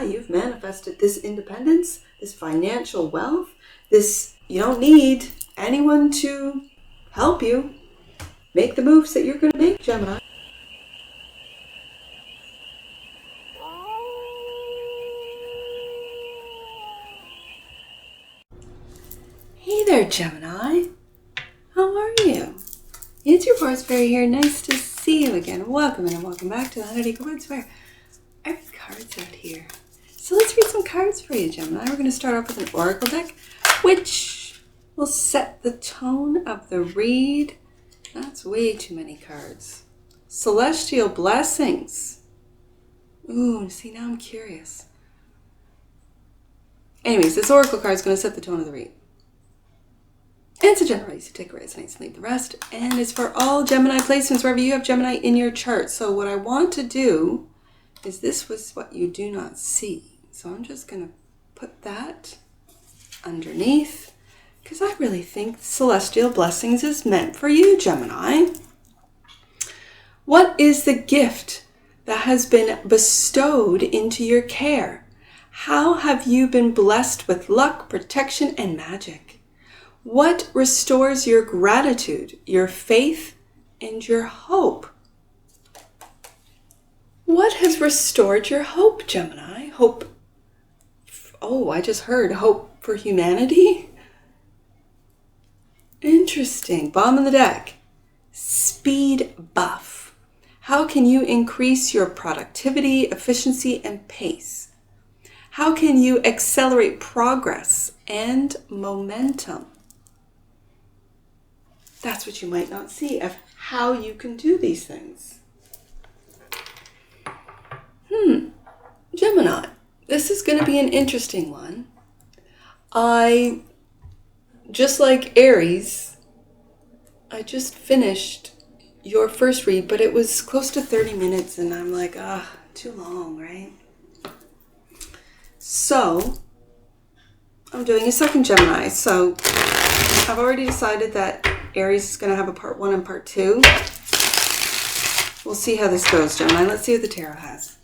Gemini, you've manifested this independence, this financial wealth, this, you don't need anyone to help you make the moves that you're going to make, Gemini. Hey there, Gemini. How are you? It's your Force Fairy here. Nice to see you again. Welcome and welcome back to the 100 Cards Fair. I have cards out here. So let's read some cards for you, Gemini. We're going to start off with an Oracle deck, which will set the tone of the read. That's way too many cards. Celestial Blessings. Ooh, see, now I'm curious. Anyways, this Oracle card is going to set the tone of the read. And it's a general, so take away, it's nice and leave the rest. And it's for all Gemini placements, wherever you have Gemini in your chart. So what I want to do is, this was what you do not see. So I'm just going to put that underneath, because I really think Celestial Blessings is meant for you, Gemini. What is the gift that has been bestowed into your care? How have you been blessed with luck, protection, and magic? What restores your gratitude, your faith, and your hope? What has restored your hope, Gemini? Hope. Oh, I just heard hope for humanity. Interesting. Bottom of the deck. Speed buff. How can you increase your productivity, efficiency, and pace? How can you accelerate progress and momentum? That's what you might not see of how you can do these things. Gemini, this is going to be an interesting one. Just like Aries, I just finished your first read, but it was close to 30 minutes, and I'm like, too long, right? So, I'm doing a second Gemini. So, I've already decided that Aries is going to have a part 1 and part 2. We'll see how this goes, Gemini. Let's see what the tarot has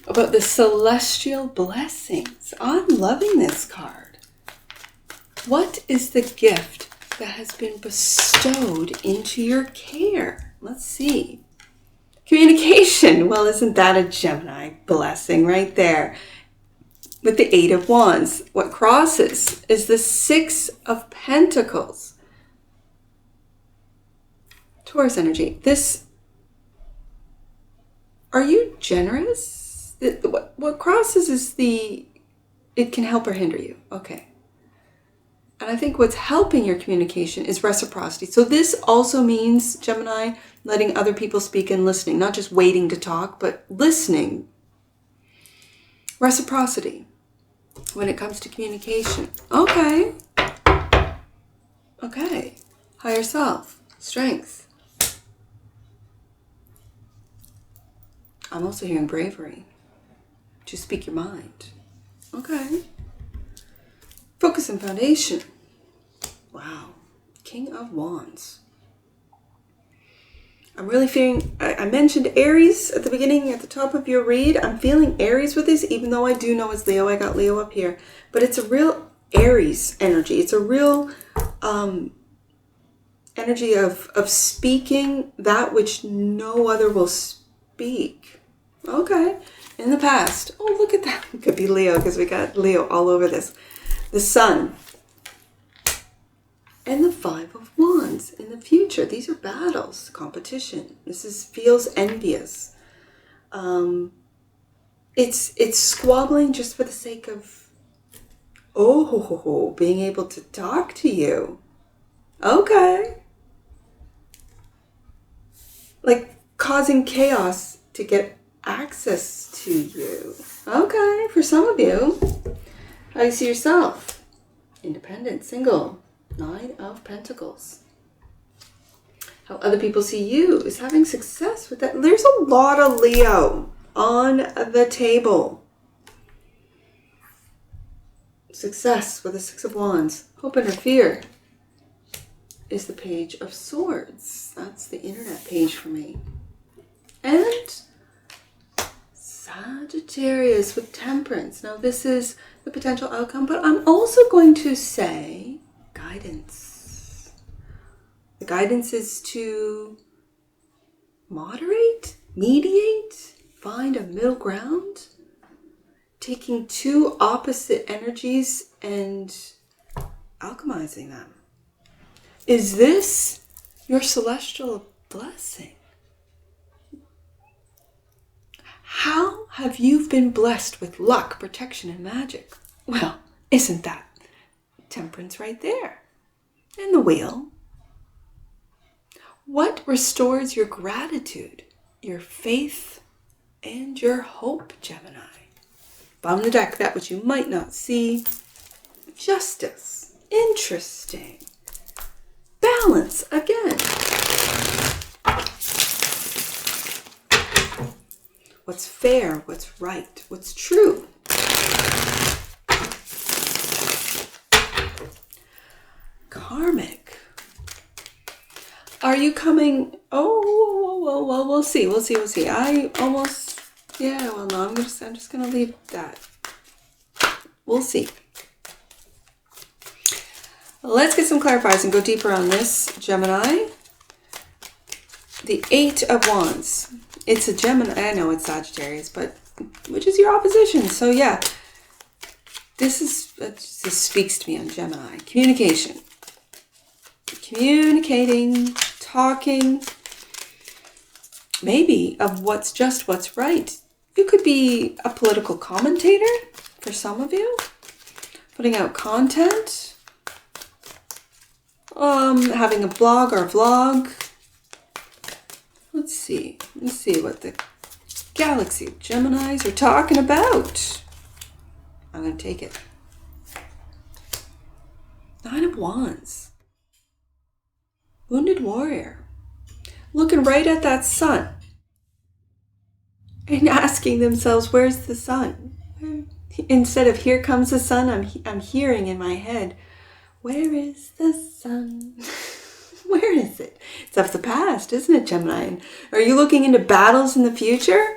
about the Celestial Blessings. I'm loving this card. What is the gift that has been bestowed into your care? Let's see. Communication. Well, isn't that a Gemini blessing right there? With the 8 of Wands. What crosses is the 6 of Pentacles. Taurus energy. Are you generous? What crosses is it can help or hinder you. Okay. And I think what's helping your communication is reciprocity. So this also means, Gemini, letting other people speak and listening, not just waiting to talk, but listening. Reciprocity when it comes to communication. Okay. Okay. Higher self. Strength. I'm also hearing bravery. To speak your mind. Okay. Focus and foundation. Wow. King of Wands. I'm really feeling, I mentioned Aries at the beginning, at the top of your read. I'm feeling Aries with this, even though I do know it's Leo. I got Leo up here. But it's a real Aries energy. It's a real energy of speaking that which no other will speak. Okay. In the past. Oh, look at that. It could be Leo, because we got Leo all over this. The Sun. And the 5 of Wands in the future. These are battles, competition. This feels envious. It's squabbling just for the sake of, being able to talk to you. Okay. Like causing chaos to get access to you. Okay, for some of you. How do you see yourself? Independent, single. 9 of Pentacles. How other people see you is having success with that. There's a lot of Leo on the table. Success with the 6 of Wands. Hope and fear is the Page of Swords. That's the internet page for me. And Sagittarius with Temperance. Now this is the potential outcome, but I'm also going to say guidance. The guidance is to moderate, mediate, find a middle ground, taking two opposite energies and alchemizing them. Is this your celestial blessing? How have you been blessed with luck, protection, and magic? Well, isn't that Temperance right there? And the wheel. What restores your gratitude, your faith, and your hope, Gemini? Bottom of the deck, that which you might not see. Justice. Interesting. Balance again. What's fair, what's right, what's true. Karmic. Are you coming? Oh, well, we'll see. I almost, no, I'm just gonna leave that. We'll see. Let's get some clarifiers and go deeper on this, Gemini. The Eight of Wands. It's a Gemini. I know it's Sagittarius, but which is your opposition. So yeah, this speaks to me on Gemini. Communication. Communicating, talking, maybe of what's right. You could be a political commentator for some of you, putting out content, having a blog or vlog. Let's see what the galaxy of Geminis are talking about. I'm going to take it. Nine of Wands. Wounded warrior. Looking right at that sun. And asking themselves, where's the sun? Instead of here comes the sun, I'm hearing in my head, where is the sun? Where is it? It's of the past, isn't it, Gemini? And are you looking into battles in the future?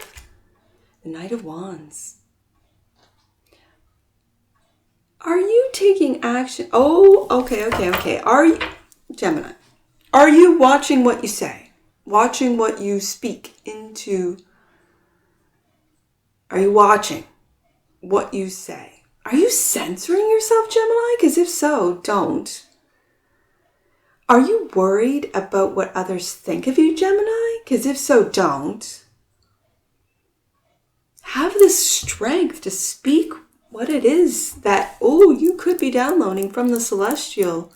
The Knight of Wands. Are you taking action? Oh, okay. Are you, Gemini, are you watching what you say? Watching what you speak into? Are you watching what you say? Are you censoring yourself, Gemini? Because if so, don't. Are you worried about what others think of you, Gemini? Because if so, don't. Have the strength to speak what it is that, you could be downloading from the celestial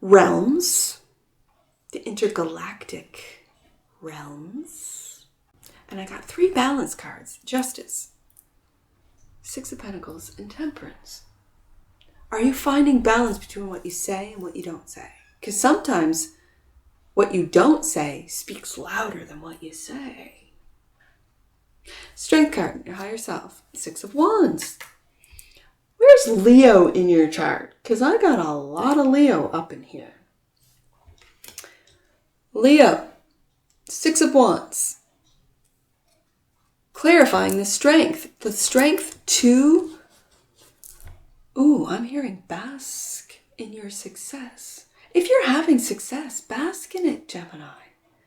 realms, the intergalactic realms. And I got 3 balance cards. Justice, Six of Pentacles, and Temperance. Are you finding balance between what you say and what you don't say? Because sometimes what you don't say speaks louder than what you say. Strength card, your higher self. Six of Wands. Where's Leo in your chart? Because I got a lot of Leo up in here. Leo, Six of Wands. Clarifying the strength. The strength to... I'm hearing bask in your success. If you're having success, bask in it, Gemini.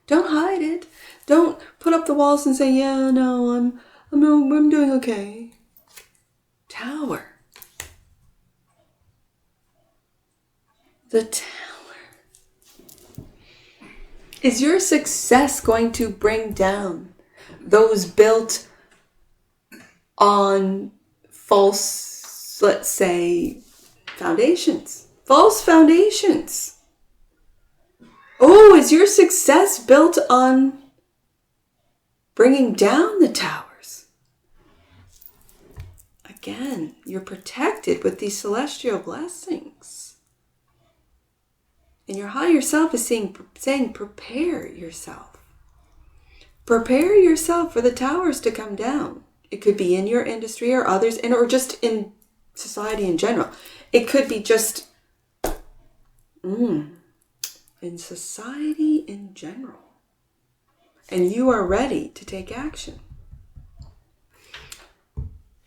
Don't hide it. Don't put up the walls and say, yeah, no, I'm doing okay. Tower. The Tower. Is your success going to bring down those built on false, let's say, foundations? False foundations. Is your success built on bringing down the towers? Again, you're protected with these celestial blessings. And your higher self is saying prepare yourself. Prepare yourself for the towers to come down. It could be in your industry or others, or just in society in general. It could be just in society in general. And you are ready to take action.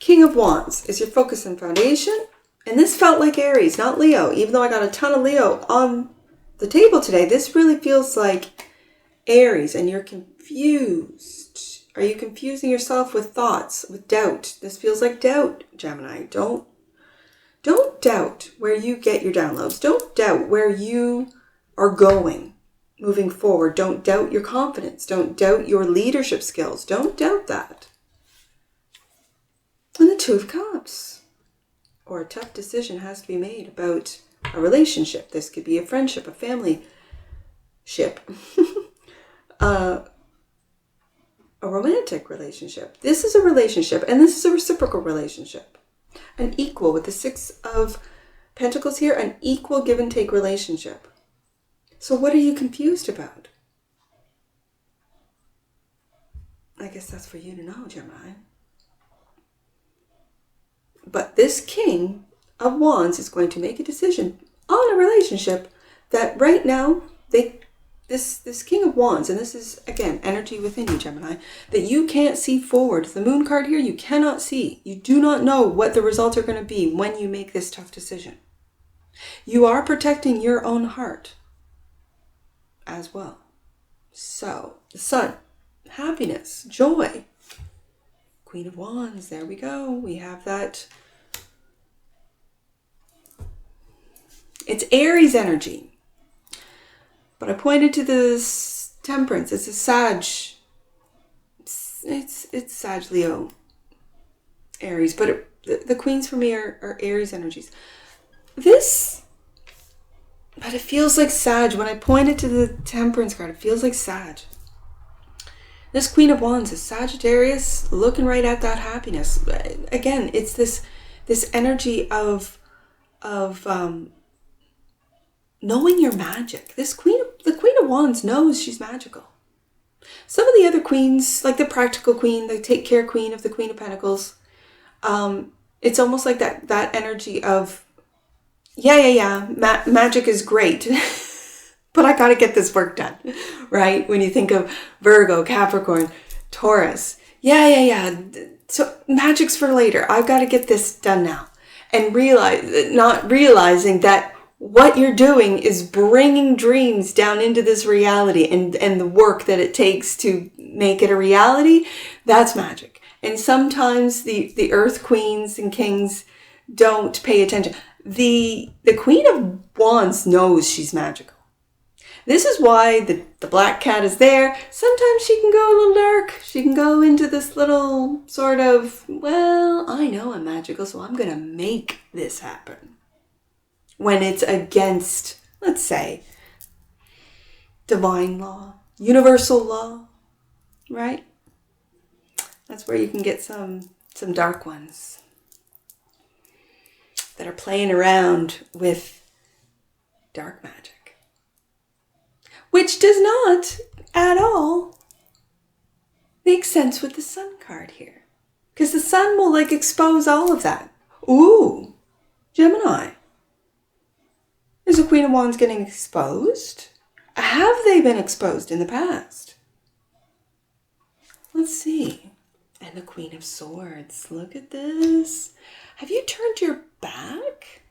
King of Wands is your focus and foundation. And this felt like Aries, not Leo. Even though I got a ton of Leo on the table today, this really feels like Aries, and you're confused. Are you confusing yourself with thoughts, with doubt? This feels like doubt, Gemini. Don't doubt where you get your downloads. Don't doubt where you are going, moving forward. Don't doubt your confidence. Don't doubt your leadership skills. Don't doubt that. And the Two of Cups. Or a tough decision has to be made about a relationship. This could be a friendship, a family ship, a romantic relationship. This is a relationship, and this is a reciprocal relationship. An equal, with the Six of Pentacles here, an equal give and take relationship. So what are you confused about? I guess that's for you to know, Gemini. But this King of Wands is going to make a decision on a relationship that right now, this King of Wands, and this is, again, energy within you, Gemini, that you can't see forward. The Moon card here, you cannot see. You do not know what the results are going to be when you make this tough decision. You are protecting your own heart as well. So, the Sun, happiness, joy, Queen of Wands, there we go. We have that. It's Aries energy. But I pointed to this Temperance. It's a Sag. It's Sag, Leo, Aries. But the queens for me are Aries energies. But it feels like Sag. When I pointed to the Temperance card, it feels like Sag. This Queen of Wands is Sagittarius, looking right at that happiness. Again, it's this energy of knowing your magic. The Queen of Wands knows she's magical. Some of the other queens, like the Practical Queen, the Take Care Queen of the Queen of Pentacles, it's almost like that energy of, magic is great. But I got to get this work done, right? When you think of Virgo, Capricorn, Taurus. So magic's for later. I've got to get this done now. And not realizing that what you're doing is bringing dreams down into this reality, and the work that it takes to make it a reality, that's magic. And sometimes the earth queens and kings don't pay attention. The Queen of Wands knows she's magical. This is why the black cat is there. Sometimes she can go a little dark. She can go into this little sort of, well, I know I'm magical, so I'm going to make this happen. When it's against, let's say, divine law, universal law, right? That's where you can get some dark ones that are playing around with dark magic. Which does not at all make sense with the Sun card here. Because the Sun will expose all of that. Ooh, Gemini. Is the Queen of Wands getting exposed? Have they been exposed in the past? Let's see. And the Queen of Swords. Look at this. Have you turned your back?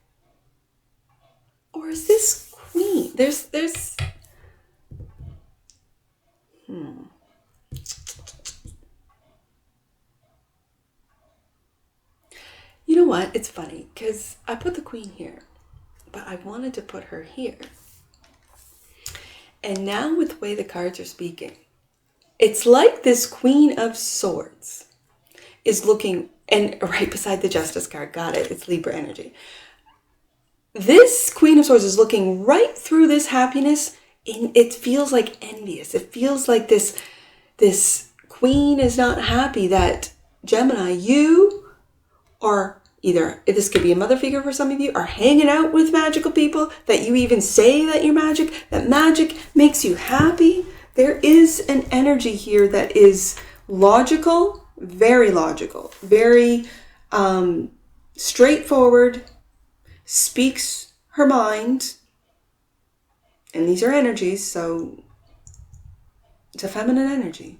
Or is this Queen? There's You know what? It's funny because I put the Queen here, but I wanted to put her here. And now with the way the cards are speaking, it's like this Queen of Swords is looking, and right beside the Justice card, got it, it's Libra energy. This Queen of Swords is looking right through this happiness, and it feels like envious. It feels like this Queen is not happy that Gemini, you are either, this could be a mother figure for some of you, are hanging out with magical people, that you even say that you're magic, that magic makes you happy. There is an energy here that is logical, very straightforward, speaks her mind, and these are energies, so it's a feminine energy.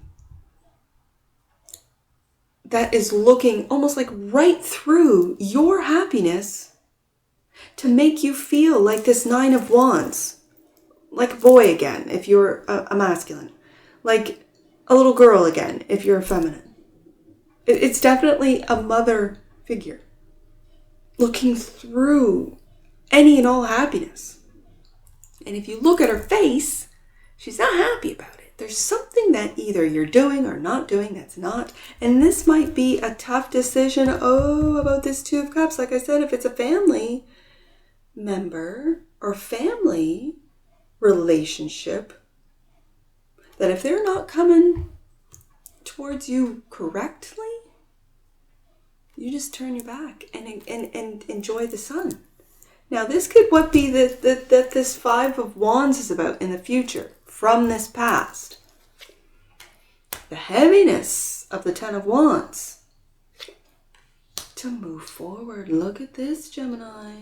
that is looking almost like right through your happiness to make you feel like this Nine of Wands. Like a boy again, if you're a masculine. Like a little girl again, if you're a feminine. It's definitely a mother figure. Looking through any and all happiness. And if you look at her face, she's not happy about it. There's something that either you're doing or not doing that's not. And this might be a tough decision. Oh, about this Two of Cups. Like I said, if it's a family member or family relationship, that if they're not coming towards you correctly, you just turn your back and enjoy the sun. Now, this could what be that this Five of Wands is about in the future from this past. The heaviness of the Ten of Wands. To move forward. Look at this, Gemini.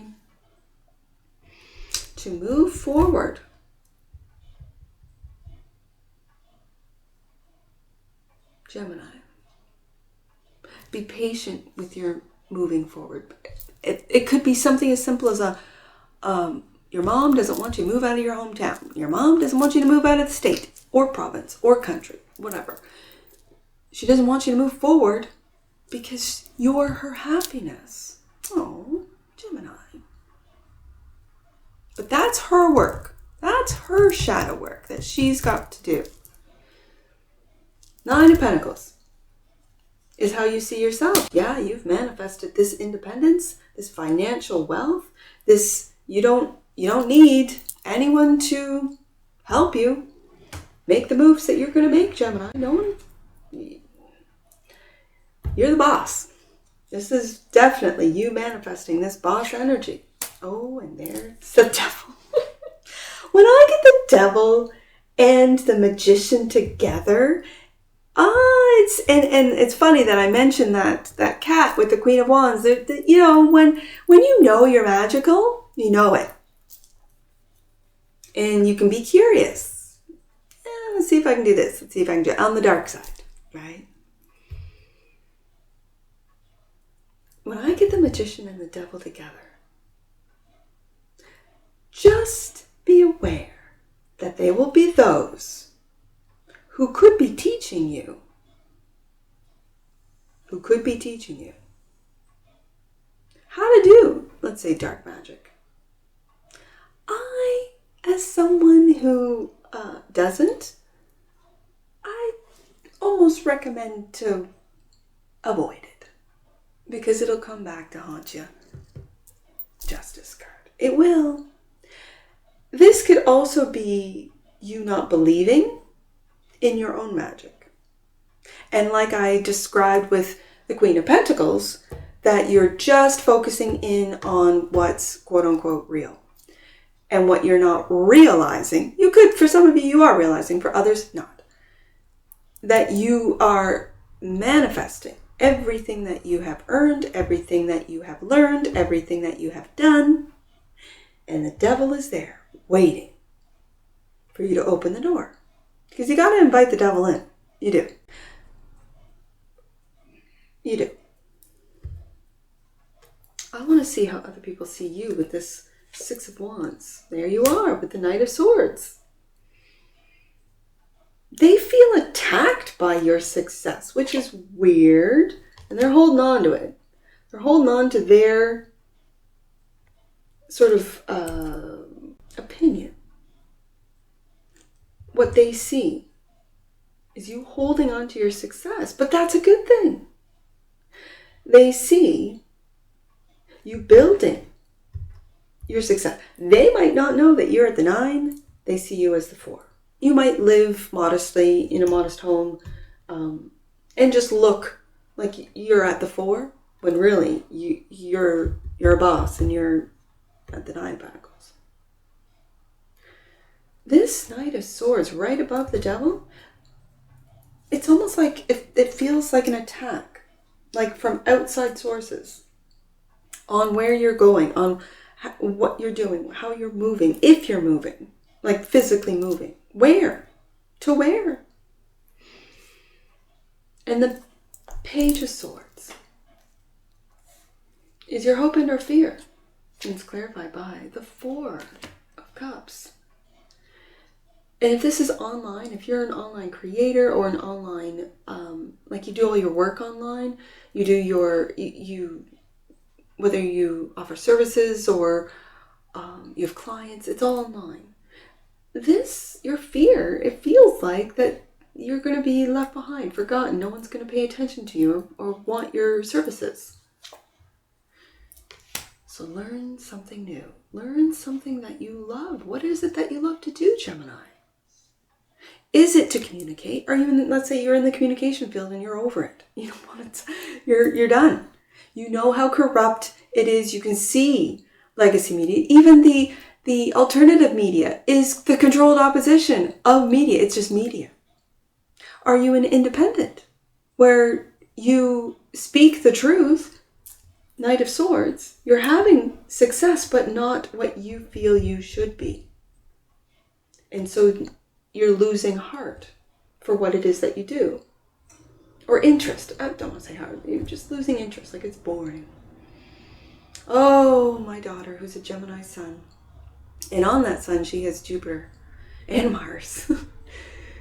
To move forward. Gemini. Be patient with your moving forward. It could be something as simple as your mom doesn't want you to move out of your hometown. Your mom doesn't want you to move out of the state or province or country, whatever. She doesn't want you to move forward because you're her happiness. Oh, Gemini. But that's her work. That's her shadow work that she's got to do. Nine of Pentacles is how you see yourself. Yeah, you've manifested this independence, this financial wealth, this you don't need anyone to help you make the moves that you're going to make, Gemini. No one. You're the boss. This is definitely you manifesting this boss energy. Oh, and there's the devil. When I get the devil and the magician together, it's funny that I mentioned that cat with the Queen of Wands. You know, when you know you're magical, you know it. And you can be curious. Let's see if I can do this. Let's see if I can do it on the dark side, right? When I get the magician and the devil together, just be aware that they will be those who could be teaching you. How to do, let's say, dark magic. As someone who doesn't, I almost recommend to avoid it because it'll come back to haunt you. Justice card. It will. This could also be you not believing in your own magic. And like I described with the Queen of Pentacles, that you're just focusing in on what's quote unquote real. And what you're not realizing, you could, for some of you are realizing, for others not. That you are manifesting everything that you have earned, everything that you have learned, everything that you have done. And the devil is there waiting for you to open the door. Because you got to invite the devil in. You do. You do. I want to see how other people see you with this Six of Wands. There you are with the Knight of Swords. They feel attacked by your success, which is weird. And they're holding on to it. They're holding on to their sort of opinion. What they see is you holding on to your success. But that's a good thing. They see you building your success. They might not know that you're at the 9. They see you as the 4. You might live modestly in a modest home and just look like you're at the 4 when really you're a boss and you're at the 9 of Pentacles. This Knight of Swords right above the devil, it's almost like it feels like an attack, like from outside sources on where you're going, on what you're doing, how you're moving, if you're moving, like physically moving. Where? To where? And the Page of Swords is your hope and or fear. And it's clarified by the Four of Cups. And if this is online, if you're an online creator or an online, like you do all your work online, you do your, whether you offer services or you have clients, it's all online. This, your fear, it feels like that you're going to be left behind, forgotten. No one's going to pay attention to you or want your services. So learn something new. Learn something that you love. What is it that you love to do, Gemini? Is it to communicate? Or even, let's say you're in the communication field and you're over it. You don't want to, you're done. You know how corrupt it is. You can see legacy media. Even the alternative media is the controlled opposition of media. It's just media. Are you an independent where you speak the truth? Knight of Swords. You're having success, but not what you feel you should be. And so you're losing heart for what it is that you do. Or interest. I don't want to say heart. You're just losing interest, like it's boring. Oh, my daughter, who's a Gemini sun. And on that sun, she has Jupiter and Mars.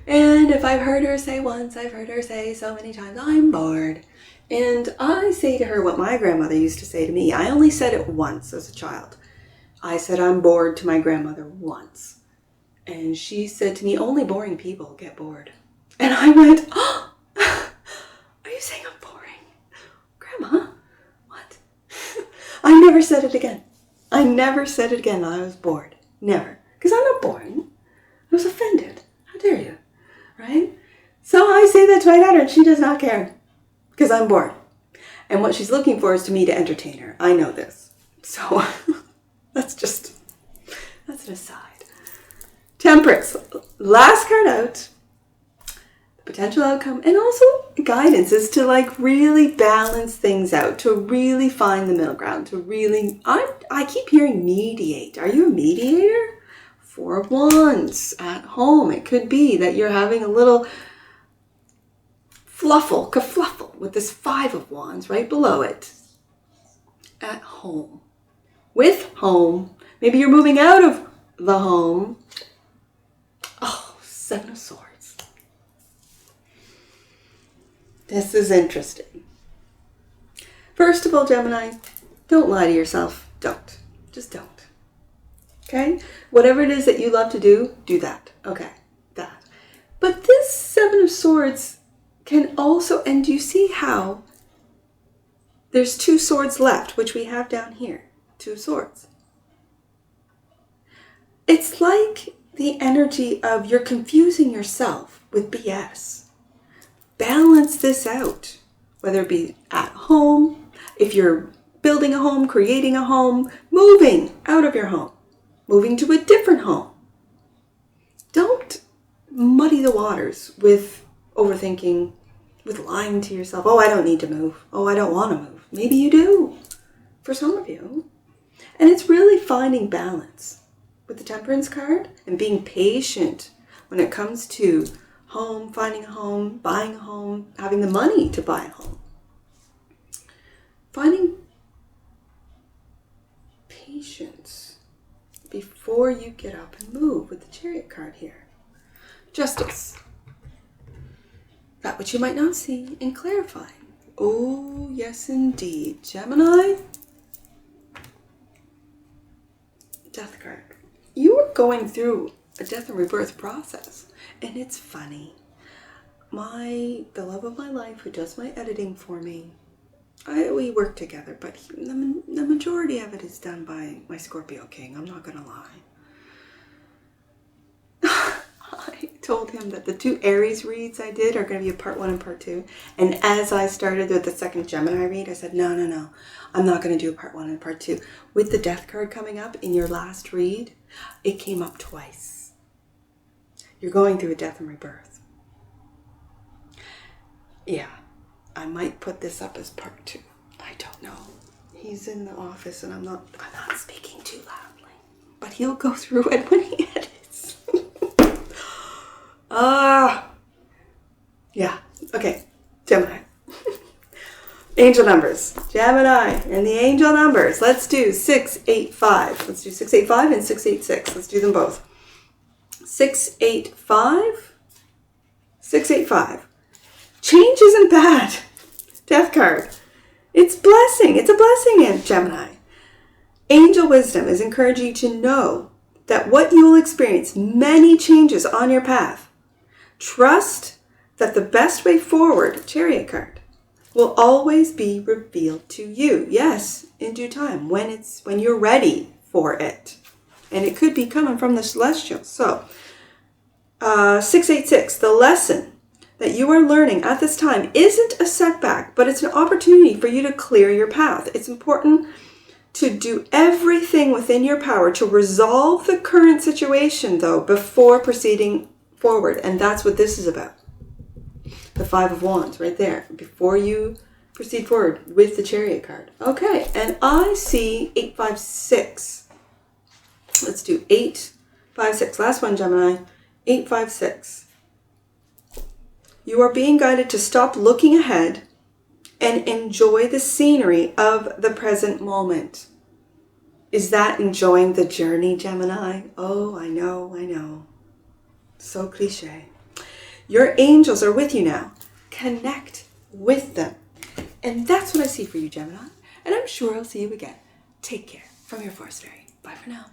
And if I've heard her say once, I've heard her say so many times, I'm bored. And I say to her what my grandmother used to say to me. I only said it once as a child. I said I'm bored to my grandmother once. And she said to me, only boring people get bored. And I went, oh, are you saying I'm boring? Grandma, what? I never said it again. I never said it again. I was bored. Never. Because I'm not boring. I was offended. How dare you? Right? So I say that to my daughter and she does not care. Because I'm bored. And what she's looking for is to me to entertain her. I know this. So that's an aside. Temperance. Last card out. Potential outcome. And also guidance is to like really balance things out. To really find the middle ground. To really, I keep hearing mediate. Are you a mediator? Four of Wands at home. It could be that you're having a little kerfluffle with this Five of Wands right below it. At home. With home. Maybe you're moving out of the home. Oh, Seven of Swords. This is interesting. First of all, Gemini, don't lie to yourself. Don't. Just don't. Okay? Whatever it is that you love to do, do that. Okay. That. But this Seven of Swords can also, and do you see how there's two swords left, which we have down here. Two swords. It's like the energy of you're confusing yourself with BS. Balance this out, whether it be at home, if you're building a home, creating a home, moving out of your home, moving to a different home. Don't muddy the waters with overthinking, with lying to yourself. Oh, I don't need to move. Oh, I don't want to move. Maybe you do, for some of you. And it's really finding balance with the Temperance card and being patient when it comes to home, finding a home, buying a home, having the money to buy a home. Finding patience before you get up and move with the Chariot card here. Justice. That which you might not see and clarifying. Oh, yes, indeed. Gemini. Death card. You are going through a death and rebirth process. And it's funny. The love of my life who does my editing for me, we work together, but the majority of it is done by my Scorpio King. I'm not going to lie. I told him that the two Aries reads I did are going to be a part 1 and part 2. And as I started with the second Gemini read, I said, no. I'm not going to do a part 1 and part 2. With the death card coming up in your last read, it came up twice. You're going through a death and rebirth. Yeah, I might put this up as part 2. I don't know. He's in the office and I'm not speaking too loudly. But he'll go through it when he edits. Yeah. Okay, Gemini. Angel numbers. Gemini and the angel numbers. Let's do 685. Let's do 685 and 686. Let's do them both. 685. 685. Change isn't bad. Death card. It's blessing. It's a blessing in Gemini. Angel wisdom is encouraging you to know that what you will experience many changes on your path. Trust that the best way forward, Chariot card, will always be revealed to you. Yes, in due time, when you're ready for it. And it could be coming from the celestial. So, 686, the lesson that you are learning at this time isn't a setback, but it's an opportunity for you to clear your path. It's important to do everything within your power to resolve the current situation, though, before proceeding forward. And that's what this is about. The Five of Wands right there, before you proceed forward with the Chariot card. Okay, and I see 856. Let's do 856. Last one, Gemini. 856. You are being guided to stop looking ahead and enjoy the scenery of the present moment. Is that enjoying the journey, Gemini? Oh, I know. So cliche. Your angels are with you now. Connect with them. And that's what I see for you, Gemini. And I'm sure I'll see you again. Take care. From your Forest Fairy. Bye for now.